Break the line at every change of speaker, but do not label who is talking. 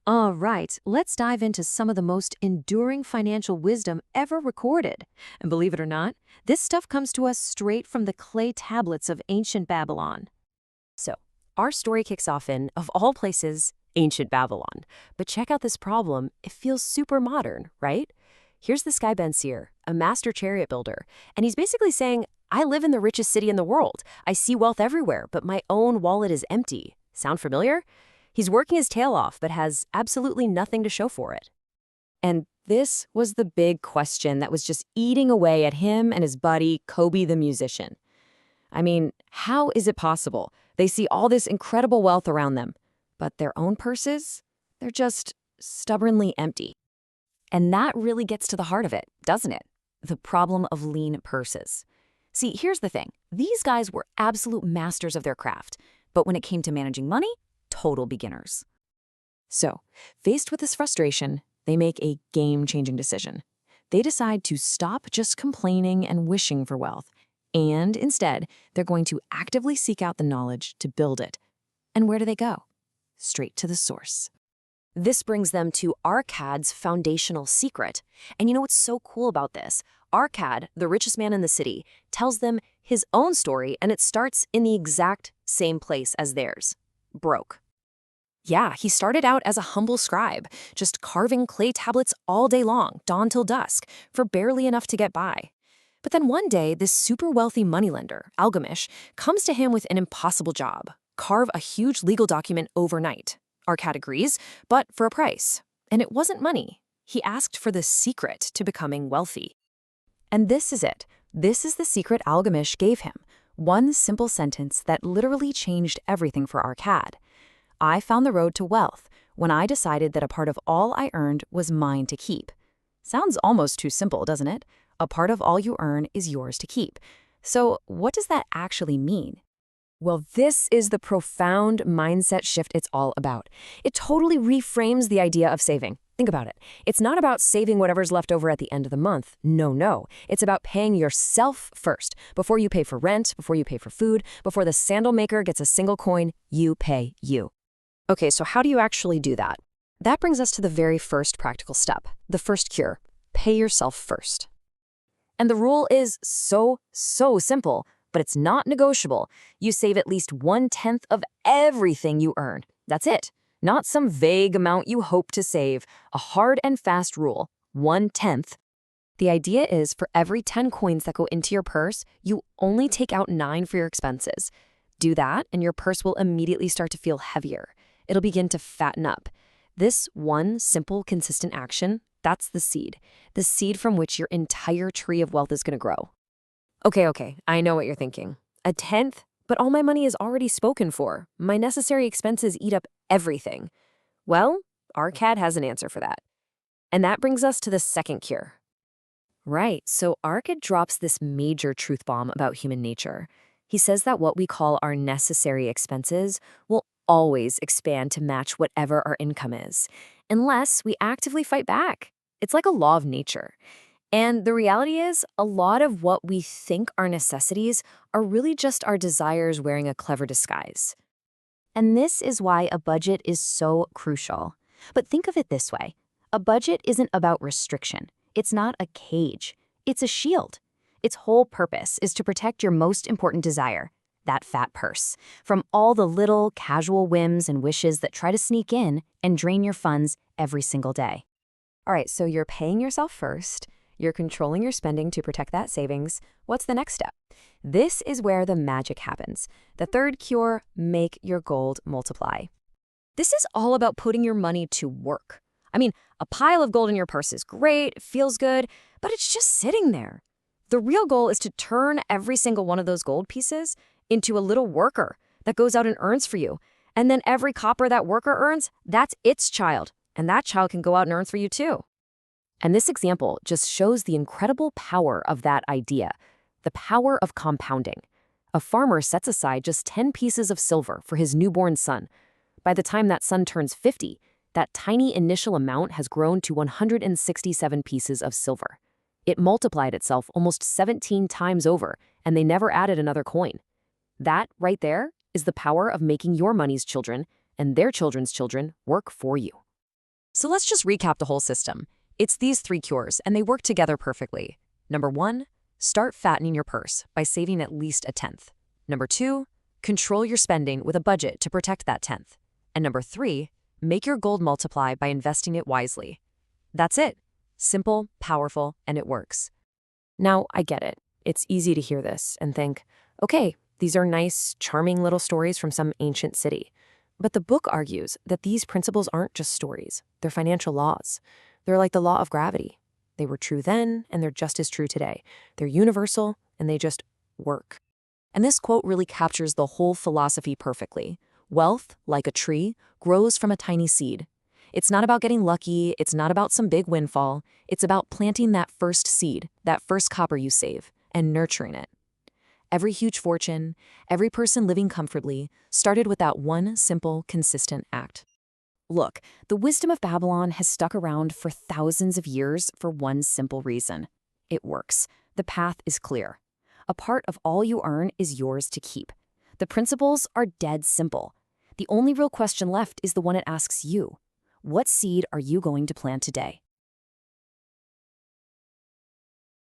All right, let's dive into some of the most enduring financial wisdom ever recorded. And believe it or not, this stuff comes to us straight from the clay tablets of ancient Babylon. So, our story kicks off in, of all places, ancient Babylon. But check out this problem. It feels super modern, right? Here's this guy Ben Seer, a master chariot builder, and he's basically saying, I live in the richest city in the world. I see wealth everywhere, but my own wallet is empty. Sound familiar? He's working his tail off, but has absolutely nothing to show for it. And this was the big question that was just eating away at him and his buddy, Kobe the musician. I mean, how is it possible? They see all this incredible wealth around them, but their own purses? They're just stubbornly empty. And that really gets to the heart of it, doesn't it? The problem of lean purses. See, here's the thing. These guys were absolute masters of their craft, but when it came to managing money, total beginners. So, faced with this frustration, they make a game-changing decision. They decide to stop just complaining and wishing for wealth, and instead, they're going to actively seek out the knowledge to build it. And where do they go? Straight to the source. This brings them to Arcad's foundational secret. And you know what's so cool about this? Arcad, the richest man in the city, tells them his own story, and it starts in the exact same place as theirs. Broke. Yeah, he started out as a humble scribe, just carving clay tablets all day long, dawn till dusk, for barely enough to get by. But then one day, this super wealthy moneylender, Algamish, comes to him with an impossible job: carve a huge legal document overnight. Arcad agrees, but for a price. And it wasn't money. He asked for the secret to becoming wealthy. And this is it. This is the secret Algamish gave him. One simple sentence that literally changed everything for Arcad. I found the road to wealth when I decided that a part of all I earned was mine to keep. Sounds almost too simple, doesn't it? A part of all you earn is yours to keep. So what does that actually mean? Well, this is the profound mindset shift it's all about. It totally reframes the idea of saving. Think about it. It's not about saving whatever's left over at the end of the month. No. It's about paying yourself first. Before you pay for rent, before you pay for food, before the sandal maker gets a single coin, you pay you. Okay, so how do you actually do that? That brings us to the very first practical step, the first cure: pay yourself first. And the rule is so simple, but it's not negotiable. You save at least 1/10 of everything you earn. That's it. Not some vague amount you hope to save. A hard and fast rule: 1/10. The idea is for every 10 coins that go into your purse, you only take out 9 for your expenses. Do that, and your purse will immediately start to feel heavier. It'll begin to fatten up. This one simple, consistent action, that's the seed from which your entire tree of wealth is going to grow. Okay, I know what you're thinking. 1/10? But all my money is already spoken for. My necessary expenses eat up everything. Well, Arcad has an answer for that. And that brings us to the second cure. Right, so Arcad drops this major truth bomb about human nature. He says that what we call our necessary expenses will always expand to match whatever our income is, unless we actively fight back. It's like a law of nature. And the reality is, a lot of what we think are necessities are really just our desires wearing a clever disguise. And this is why a budget is so crucial. But think of it this way. A budget isn't about restriction. It's not a cage. It's a shield. Its whole purpose is to protect your most important desire, that fat purse, from all the little casual whims and wishes that try to sneak in and drain your funds every single day. All right, so you're paying yourself first. You're controlling your spending to protect that savings. What's the next step? This is where the magic happens. The third cure: make your gold multiply. This is all about putting your money to work. I mean, a pile of gold in your purse is great, it feels good, but it's just sitting there. The real goal is to turn every single one of those gold pieces into a little worker that goes out and earns for you. And then every copper that worker earns, that's its child. And that child can go out and earn for you too. And this example just shows the incredible power of that idea, the power of compounding. A farmer sets aside just 10 pieces of silver for his newborn son. By the time that son turns 50, that tiny initial amount has grown to 167 pieces of silver. It multiplied itself almost 17 times over, and they never added another coin. That right there is the power of making your money's children and their children's children work for you.
So let's just recap the whole system. It's these three cures, and they work together perfectly. Number 1, start fattening your purse by saving at least a tenth. Number 2, control your spending with a budget to protect that tenth. And number 3, make your gold multiply by investing it wisely. That's it. Simple, powerful, and it works.
Now, I get it. It's easy to hear this and think, okay, these are nice, charming little stories from some ancient city. But the book argues that these principles aren't just stories, they're financial laws. They're like the law of gravity. They were true then, and they're just as true today. They're universal, and they just work.
And this quote really captures the whole philosophy perfectly. Wealth, like a tree, grows from a tiny seed. It's not about getting lucky, it's not about some big windfall, it's about planting that first seed, that first copper you save, and nurturing it. Every huge fortune, every person living comfortably, started with that one simple, consistent act.
Look, the wisdom of Babylon has stuck around for thousands of years for one simple reason. It works. The path is clear. A part of all you earn is yours to keep. The principles are dead simple. The only real question left is the one it asks you. What seed are you going to plant today?